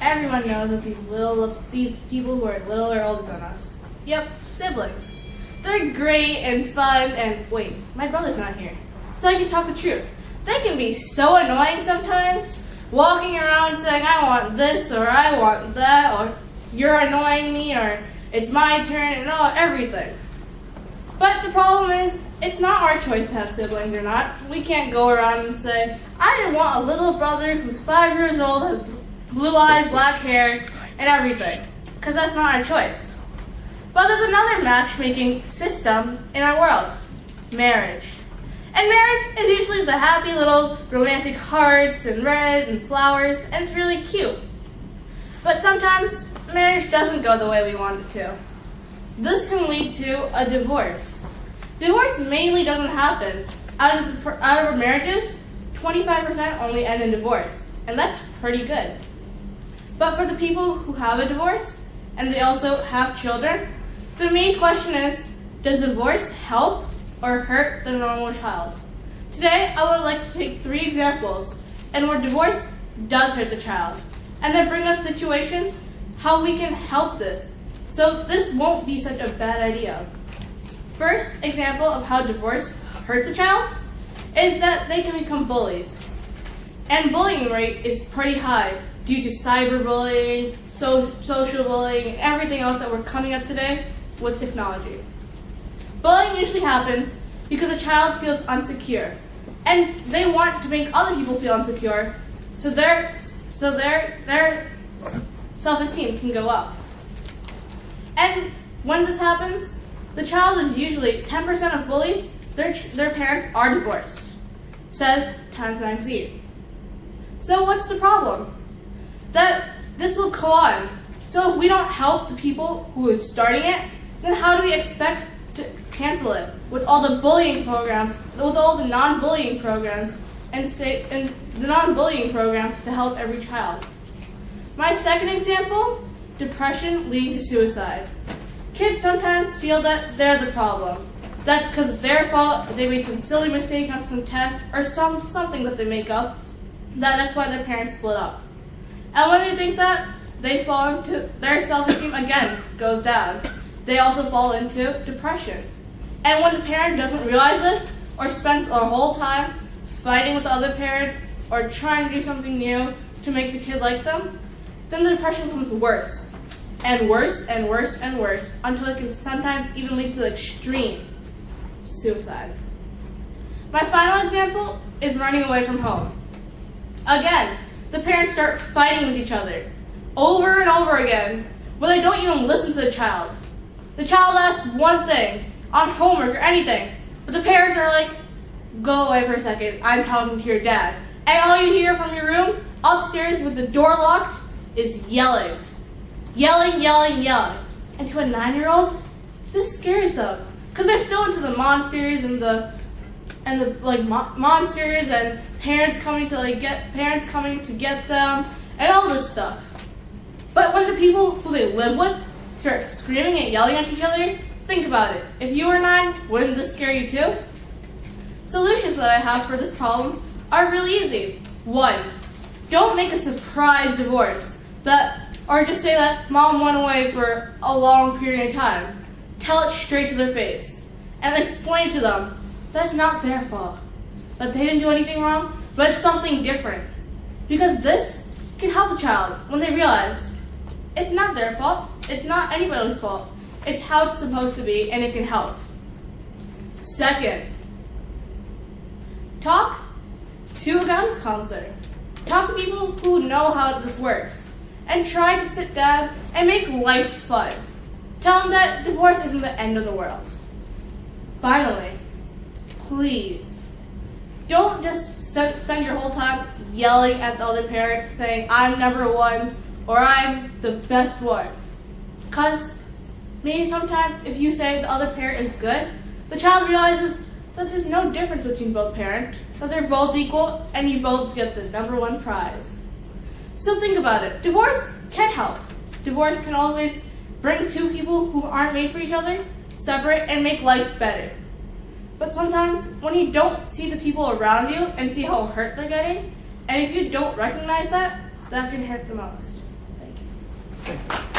Everyone knows that these people who are little or older than us. Yep, siblings. They're great and fun and wait, my brother's not here, so I can talk the truth. They can be so annoying sometimes, walking around saying I want this or I want that or you're annoying me or it's my turn and everything. But the problem is, it's not our choice to have siblings or not. We can't go around and say, I want a little brother who's 5 years old, has blue eyes, black hair, and everything. Because that's not our choice. But there's another matchmaking system in our world. Marriage. And marriage is usually the happy little romantic hearts and red and flowers, and it's really cute. But sometimes, marriage doesn't go the way we want it to. This can lead to a divorce. Divorce mainly doesn't happen. Out of marriages, 25% only end in divorce, and that's pretty good. But for the people who have a divorce, and they also have children, the main question is, does divorce help or hurt the normal child? Today, I would like to take 3 examples, and where divorce does hurt the child, and then bring up situations how we can help this, so this won't be such a bad idea. First example of how divorce hurts a child is that they can become bullies. And bullying rate is pretty high due to cyberbullying, social bullying, and everything else that we're coming up today with technology. Bullying usually happens because a child feels insecure, and they want to make other people feel insecure, so their self-esteem can go up. And when this happens, the child is usually 10% of bullies, their parents are divorced, says Times Magazine. So what's the problem? That this will go on. So if we don't help the people who are starting it, then how do we expect to cancel it with all the bullying programs, with all the non-bullying programs, and the non-bullying programs to help every child? My second example, depression leading to suicide. Kids sometimes feel that they're the problem. That's because it's their fault, they made some silly mistake on some test, or something that they make up. That's why their parents split up. And when they think that, they fall into, their self-esteem again goes down. They also fall into depression. And when the parent doesn't realize this, or spends their whole time fighting with the other parent, or trying to do something new to make the kid like them, then the depression becomes worse, and worse, and worse, and worse, until it can sometimes even lead to extreme suicide. My final example is running away from home. Again, the parents start fighting with each other, over and over again, where they don't even listen to the child. The child asks one thing, on homework or anything, but the parents are like, go away for a second, I'm talking to your dad. And all you hear from your room, upstairs with the door locked, is yelling. Yelling, yelling, yelling. And to a 9-year-old, this scares them. Because they're still into the monsters and the monsters and parents coming to get them and all this stuff. But when the people who they live with start screaming and yelling at each other, think about it. If you were 9, wouldn't this scare you too? Solutions that I have for this problem are really easy. 1, don't make a surprise divorce. Or just say that mom went away for a long period of time. Tell it straight to their face. And explain to them that's not their fault. That they didn't do anything wrong, but it's something different. Because this can help the child when they realize it's not their fault, it's not anybody's fault. It's how it's supposed to be, and it can help. Second, talk to a guidance counselor. Talk to people who know how this works. And try to sit down and make life fun. Tell them that divorce isn't the end of the world. Finally, please, don't just spend your whole time yelling at the other parent saying, I'm number one, or I'm the best one. Because maybe sometimes if you say the other parent is good, the child realizes that there's no difference between both parents, because they're both equal and you both get the number one prize. So think about it. Divorce can help. Divorce can always bring 2 people who aren't made for each other, separate, and make life better. But sometimes when you don't see the people around you and see how hurt they're getting, and if you don't recognize that, that can hurt the most. Thank you.